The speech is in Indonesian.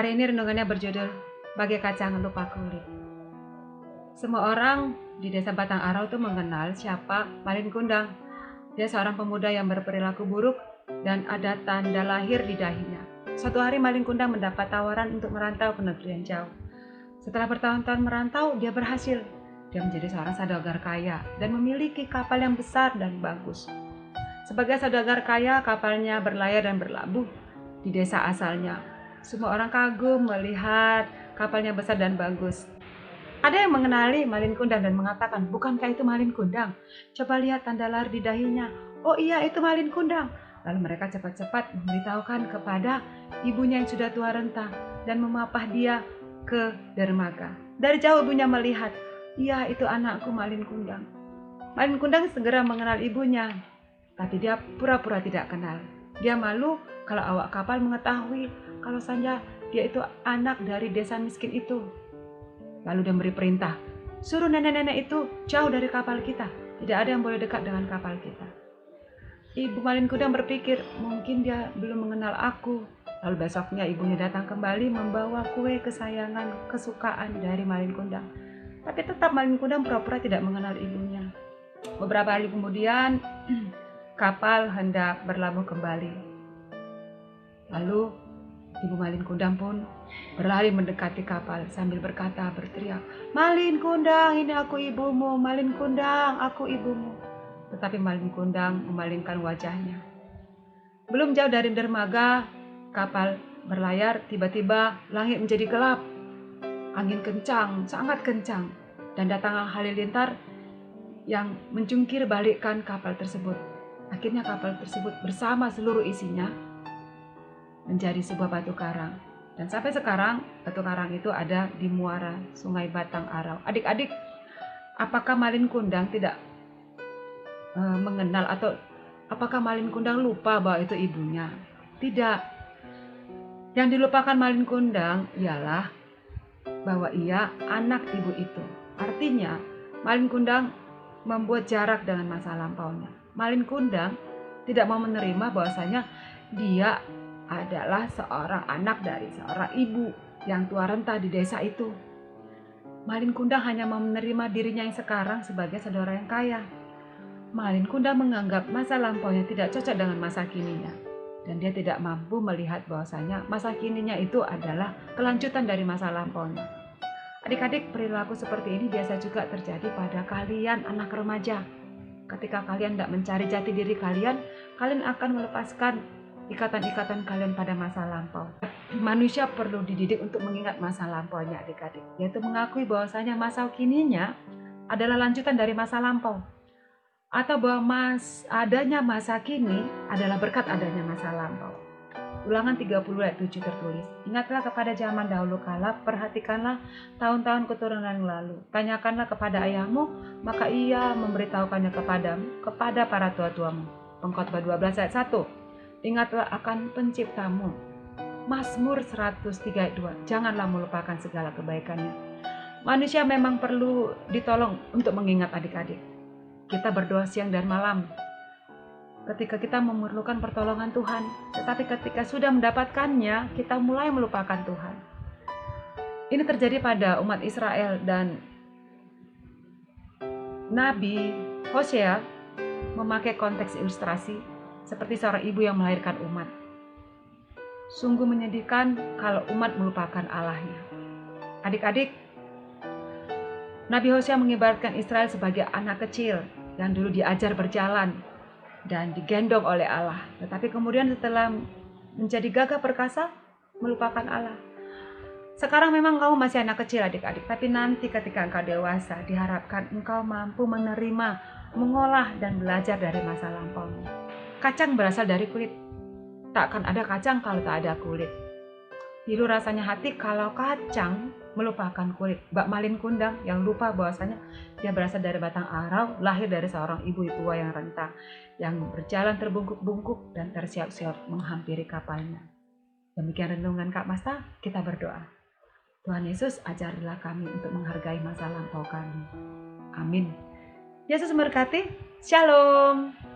Hari ini renungannya berjudul Bagai Kacang Lupa Kulit. Semua orang di desa Batang Arau tuh mengenal siapa Malin Kundang. Dia seorang pemuda yang berperilaku buruk dan ada tanda lahir di dahinya. Suatu hari Malin Kundang mendapat tawaran untuk merantau ke negeri yang jauh. Setelah bertahun-tahun merantau, dia berhasil. Dia menjadi seorang saudagar kaya dan memiliki kapal yang besar dan bagus. Sebagai saudagar kaya, kapalnya berlayar dan berlabuh di desa asalnya. Semua orang kagum melihat kapalnya besar dan bagus. Ada yang mengenali Malin Kundang dan mengatakan, "Bukankah itu Malin Kundang? Coba lihat tanda lahir di dahinya." "Oh iya, itu Malin Kundang." Lalu mereka cepat-cepat memberitahukan kepada ibunya yang sudah tua renta dan memapah dia ke dermaga. Dari jauh ibunya melihat, "Iya, itu anakku Malin Kundang." Malin Kundang segera mengenal ibunya, tapi dia pura-pura tidak kenal. Dia malu kalau awak kapal mengetahui kalau saja dia itu anak dari desa miskin itu. Lalu dia memberi perintah, "Suruh nenek-nenek itu jauh dari kapal kita. Tidak ada yang boleh dekat dengan kapal kita." Ibu Malin Kundang berpikir, mungkin dia belum mengenal aku. Lalu besoknya ibunya datang kembali membawa kue kesayangan kesukaan dari Malin Kundang. Tapi tetap Malin Kundang pura-pura tidak mengenal ibunya. Beberapa hari kemudian, kapal hendak berlabuh kembali. Lalu Ibu Malin Kundang pun berlari mendekati kapal sambil berteriak, "Malin Kundang, ini aku ibumu. Malin Kundang, aku ibumu." Tetapi Malin Kundang memalingkan wajahnya. Belum jauh dari dermaga, kapal berlayar, tiba-tiba langit menjadi gelap. Angin kencang, sangat kencang, dan datang halilintar yang menjungkir balikkan kapal tersebut. Akhirnya kapal tersebut bersama seluruh isinya menjadi sebuah batu karang. Dan sampai sekarang batu karang itu ada di muara Sungai Batang Arau. Adik-adik, apakah Malin Kundang tidak mengenal atau apakah Malin Kundang lupa bahwa itu ibunya? Tidak. Yang dilupakan Malin Kundang ialah bahwa ia anak ibu itu. Artinya Malin Kundang membuat jarak dengan masa lampaunya. Malin Kundang tidak mau menerima bahwasanya dia adalah seorang anak dari seorang ibu yang tua renta di desa itu. Malin Kundang hanya mau menerima dirinya yang sekarang sebagai saudara yang kaya. Malin Kundang menganggap masa lampaunya tidak cocok dengan masa kininya. Dan dia tidak mampu melihat bahwasanya masa kininya itu adalah kelanjutan dari masa lampaunya. Adik-adik, perilaku seperti ini biasa juga terjadi pada kalian anak remaja. Ketika kalian tidak mencari jati diri kalian akan melepaskan ikatan-ikatan kalian pada masa lampau. Manusia perlu dididik untuk mengingat masa lampaunya, adik-adik, yaitu mengakui bahwasanya masa kininya adalah lanjutan dari masa lampau, atau bahwa adanya masa kini adalah berkat adanya masa lampau. Ulangan 30 ayat 7 tertulis, "Ingatlah kepada zaman dahulu kala, perhatikanlah tahun-tahun keturunan yang lalu. Tanyakanlah kepada ayahmu, maka ia memberitahukannya kepadamu, kepada para tua-tuamu." Pengkhotbah 12 ayat 1. "Ingatlah akan penciptamu." Mazmur 103 ayat 2. "Janganlah melupakan segala kebaikannya." Manusia memang perlu ditolong untuk mengingat, adik-adik. Kita berdoa siang dan malam ketika kita memerlukan pertolongan Tuhan. Tetapi ketika sudah mendapatkannya, kita mulai melupakan Tuhan. Ini terjadi pada umat Israel, dan Nabi Hosea memakai konteks ilustrasi seperti seorang ibu yang melahirkan umat. Sungguh menyedihkan kalau umat melupakan Allahnya. Adik-adik, Nabi Hosea mengibaratkan Israel sebagai anak kecil yang dulu diajar berjalan dan digendong oleh Allah. Tetapi kemudian setelah menjadi gagah perkasa, melupakan Allah. Sekarang memang kamu masih anak kecil, adik-adik, tapi nanti ketika engkau dewasa, diharapkan engkau mampu menerima, mengolah, dan belajar dari masa lampaumu. Kacang berasal dari kulit. Tak akan ada kacang kalau tak ada kulit. Pilu rasanya hati kalau kacang melupakan kulit. Mbak Malin Kundang yang lupa bahwasanya dia berasal dari Batang Arau, lahir dari seorang ibu tua yang renta, yang berjalan terbungkuk-bungkuk dan tersiap-siap menghampiri kapalnya. Demikian renungan Kak Masta, kita berdoa. Tuhan Yesus, ajarilah kami untuk menghargai masa lampau kami. Amin. Yesus memberkati. Shalom.